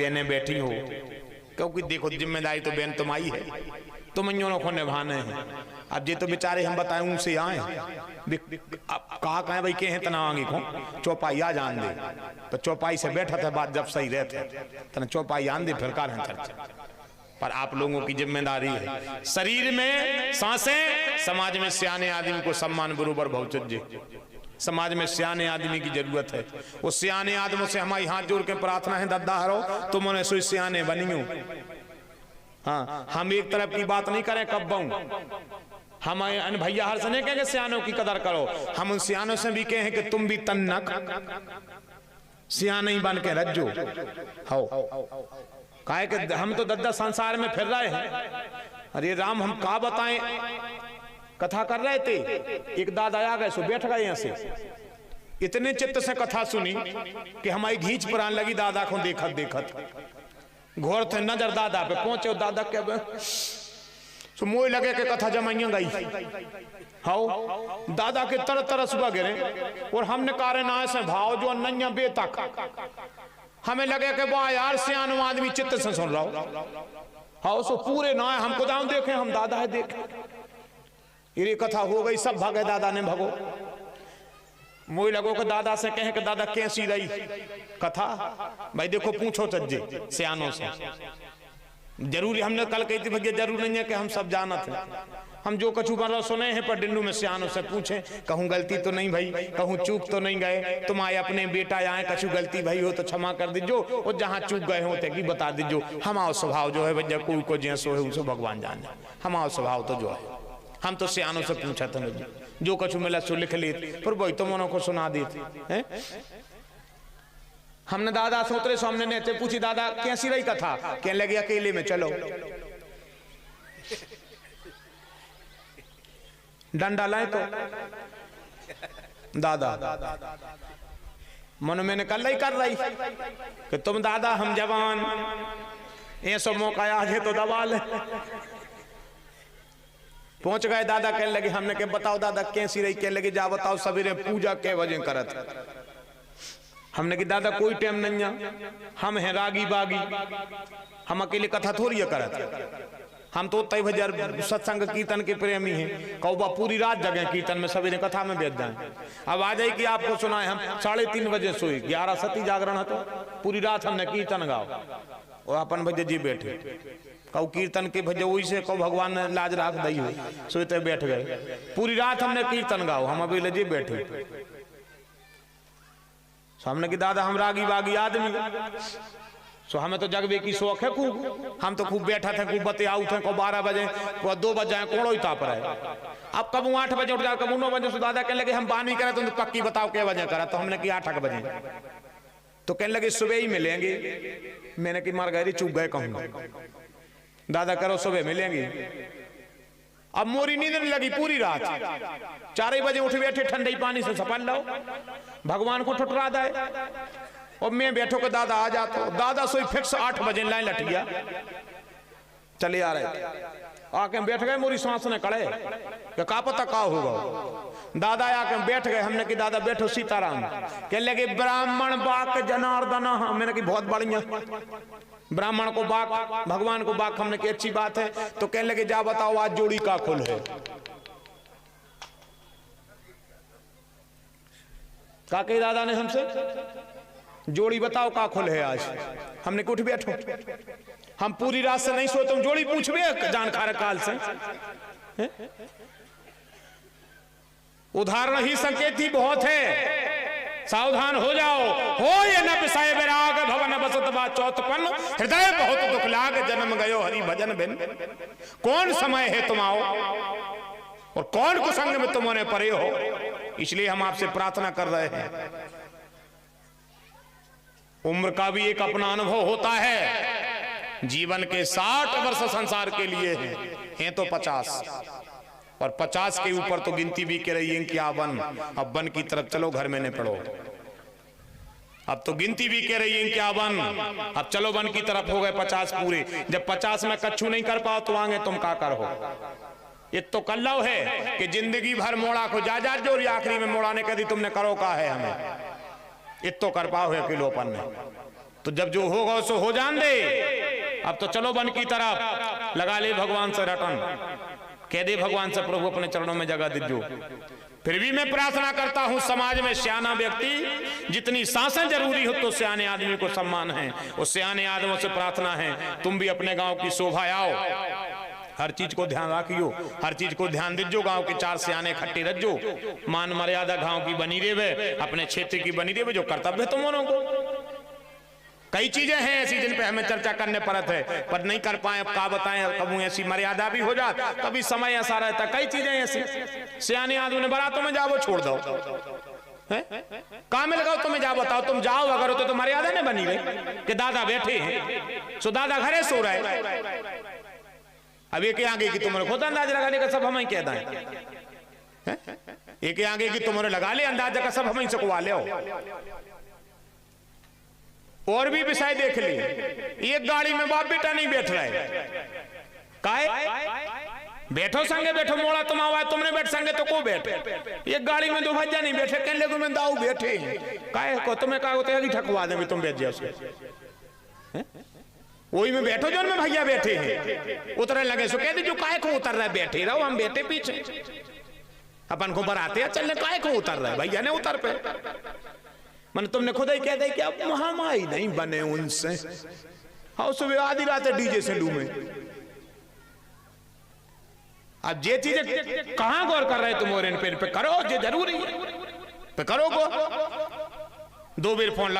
कहने बैठी हो, क्योंकि देखो जिम्मेदारी तो बहन तुम्हारी है, तुम इन को निभाने हैं। अब ये तो बेचारे हम बताएं उनसे आए कहा कहें भाई के हैं तना आगे को चौपाई आ जान दे, तो चौपाई से बैठा था बात जब सही रहते तना चौपाई आन दे फिर कार हैं चर्चा। पर आप लोगों की जिम्मेदारी है, शरीर में सांसें, समाज में सियाने आदमी को सम्मान बरोबर बहुचज्जे, समाज में सियाने आदमी की जरूरत है। वो सियाने आदमों से हमारी हाथ जोड़ के प्रार्थना है दद्दा हरो तुम उन्हें सोई सियाने बनियो। हाँ, हम एक तरफ की बात नहीं करें कब बहु, हम भैया हर सने कहेंगे सियानों की कदर करो, हम उन सियानों से भी कहें कि तुम भी तन्नक सियाने ही बन के रज्जो हो। काहे कि हम तो दद्दा संसार में फिर रहे हैं। अरे राम हम का बताएं, कथा कर रहे थे, एक दादा आ गए सो बैठ गए यहाँ से, इतने चित्त से कथा सुनी कि हमारी घींच पर आने लगी दादा को देखत देखत, घोर थे नजर दादा पे पहुंचे, दादा के सो मोह लगे के कथा जमाइया गई हाउ, दादा के तरह तरह सुबह गिरे और हमने कारे ना ऐसे भाव जो नैया बेतक, हमें लगे कि वाह यार सियानो आदमी चित्त से सुन रहा हो हाउ, सो पूरे ना हमको दाम देखे हम दादा है देखे, ये कथा हो गई सब भागे दादा ने भगो। मोई लगो कि दादा से कहें कि दादा कैसी रही कथा, भाई देखो पूछो तज्जे सियानों से, जरूरी हमने कल कही थी भैया जरूर नहीं है कि हम सब जानत हैं, हम जो कछु बन सुने हैं पर डिंडू में सियानों से पूछे, कहूँ गलती तो नहीं भाई, कहूँ चूक तो नहीं गए, तुम आए अपने बेटा आए कछु गलती भाई हो तो क्षमा कर दीजो, और जहाँ चूक गए होते कि बता दीजो। हमारा स्वभाव जो है भैया कोई को जैसो है उसे भगवान जाने, हमारा स्वभाव तो जो है हम तो सियानों से पूछा था जो कछु मिला सो लिख लेते, पर वही तो मनो को सुना देते। हमने दादा से उतरे सामने ने पूछी दादा कैसी रही कथा, कहने लगे अकेले में चलो, डंडा लाए तो दादा मन मैंने कल ही कर रही कि तुम दादा हम जवान ये सब मौका आ जाए तो दबा ले। पहुंच गए दादा, कहने लगे हमने के बताओ दादा कैसी रही, कहने लगे जा बताओ सवेरे पूजा के वजह करत, हमने कि दादा कोई टाइम नहीं है, हम हैं रागी बागी, हम अकेले कथा थोड़ी है करत, हम तो तय हजार सत्संग कीर्तन के प्रेमी हैं, कौबा पूरी रात जगह कीर्तन में सवेरे कथा में बैठ जाए। अब आ जाए कि आपको सुनाए हम 3:30 बजे सोई, 11 सती जागरण है तो पूरी रात हमने कीर्तन गाओ और अपन भैया जी बैठे कहू कीर्तन के भैया वही से कहू भगवान ने लाज राख दी हो, सोते बैठ गए पूरी रात हमने कीर्तन गाओ, हम अभी लजे बैठे सामने की दादा हम रागी बागी आदमी, सो हमें तो जगवे की शौक है खूब, हम तो खूब बैठा थे खूब बते आउट थे को 12 बजे को 2 बज जाए कोड़ो ही ताप रहे। अब कब 8 बजे उठ जाए कब 9 बजे, सो दादा कहने लगे हम बानी करे तो पक्की बताओ क्या वजह करा, तो हमने कि 8 बजे, तो कहने लगे सुबह ही मिलेंगे, मैंने कि मार गए चुप गए कहूंगा, दादा करो सुबह मिलेंगे। अब मोरी नींद नहीं लगी पूरी रात, 4 बजे उठ बैठे ठंडे पानी से सपन लो भगवान को ठुठरा दे, और मैं बैठो को दादा आ जाता, दादा सोई फिक्स 8 बजे लाइन लट गया, चले आ रहे आके बैठ गए, मोरी सांस ने कड़े का पता का होगा, दादा आके बैठ गए, हमने कि दादा बैठो सीताराम, कहने लगे ब्राह्मण बाक जनार्दन, मैंने कि बहुत बढ़िया ब्राह्मण को बाक भगवान को बाक, हमने की अच्छी बात है, तो कहने लगे जा बताओ आज जोड़ी का खुल है, का कही दादा ने हमसे जोड़ी बताओ का खुल है आज, हमने उठ बैठो हम पूरी रात से नहीं सोते, जोड़ी पूछबे जानकार काल से, उदाहरण ही संकेत ही बहुत है, सावधान हो जाओ, हो ये न पिसाए विराग भवन बसत बा चौथपन, हृदय बहुत दुख लाग जन्म गयो हरि भजन बिन, कौन समय है तुम आओ और कौन कुसंग में तुमने परे हो, इसलिए हम आपसे प्रार्थना कर रहे हैं। उम्र का भी एक अपना अनुभव होता है, जीवन के 60 वर्ष संसार के लिए हैं तो 50, और 50 के ऊपर तो गिनती भी कर रही है कि वन, अब वन की तरफ चलो घर में न पड़ो, अब तो गिनती भी कह रही है कि वन, अब चलो वन की तरफ हो गए 50 पूरे, जब 50 में कच्छू नहीं कर पाओ तो आगे तुम का कर हो, ये तो कल्लव है कि जिंदगी भर मोड़ा को जा जो आखिरी में मोड़ाने कदी तुमने करो का है, हमें इत तो कर पाओ है किलोपन में, तो जब जो होगा सो हो जान दे। अब तो चलो वन की तरफ, लगा ले भगवान से रटन, कह दे भगवान से प्रभु अपने चरणों में जगह दीजो। फिर भी मैं प्रार्थना करता हूं समाज में सियाना व्यक्ति, जितनी सांसें जरूरी हो तो सियाने आदमी को सम्मान है। उस सियाने आदमियों से प्रार्थना है तुम भी अपने गांव की शोभा आओ, हर चीज को ध्यान रखियो, हर चीज को ध्यान दीजो। गांव के 4 सियाने इकट्ठे रखो, मान मर्यादा गांव की बनी रहे, अपने क्षेत्र की बनी रहे, जो कर्तव्य है तुम लोगों को। कई चीजें हैं ऐसी जिन पे हमें चर्चा करने पड़त है, पर नहीं कर पाए, अब का बताएं, कभी ऐसी मर्यादा भी हो जात, कभी समय ऐसा रहता। कई चीजें ऐसी सियाने आदमी ने बारातों में जाओ छोड़ दो, काम में लगाओ, तुम्हें जा बताओ, तुम जाओ अगर हो तो मर्यादा नहीं बनी रही कि दादा बैठे हैं, सो दादा घरे सो रहे। अब एक आगे की तुम्हारे खुद अंदाज लगाने का सब हम ही कहता है, एक आगे की तुम्हारे लगा ले अंदाजा का सब हम ही सकवा ले। और भी विषय देख ली, एक गाड़ी में बाप बेटा नहीं बैठ रहे, काहे बैठो संगे बैठो, मोड़ा तुम आवा तुमने बैठ संगे तो को बैठे, एक गाड़ी में 2 भज्जा नहीं बैठे, कहने को मैं दाऊ बैठे काहे को, तुम्हें कहा होते हैं ठकवा देंगे तुम बैठ जाओ, वही में बैठो जो में भैया बैठे हैं, उतरने लगे सो कहते जो काहे को उतर रहा है, बैठे रहो हम बैठे पीछे, अपन को बराते हैं चलने, काहे को उतर रहा है, भैया ने उतर पे। मन तुमने खुद ही कह दे कि अब महामाई नहीं बने उनसे, हाँ सुबह आधी रात डीजे से डूमे। अब ये चीजें कहां गौर कर रहे तुम, और इन पे करो जो जरूरी है पे करो, 2 बार फोन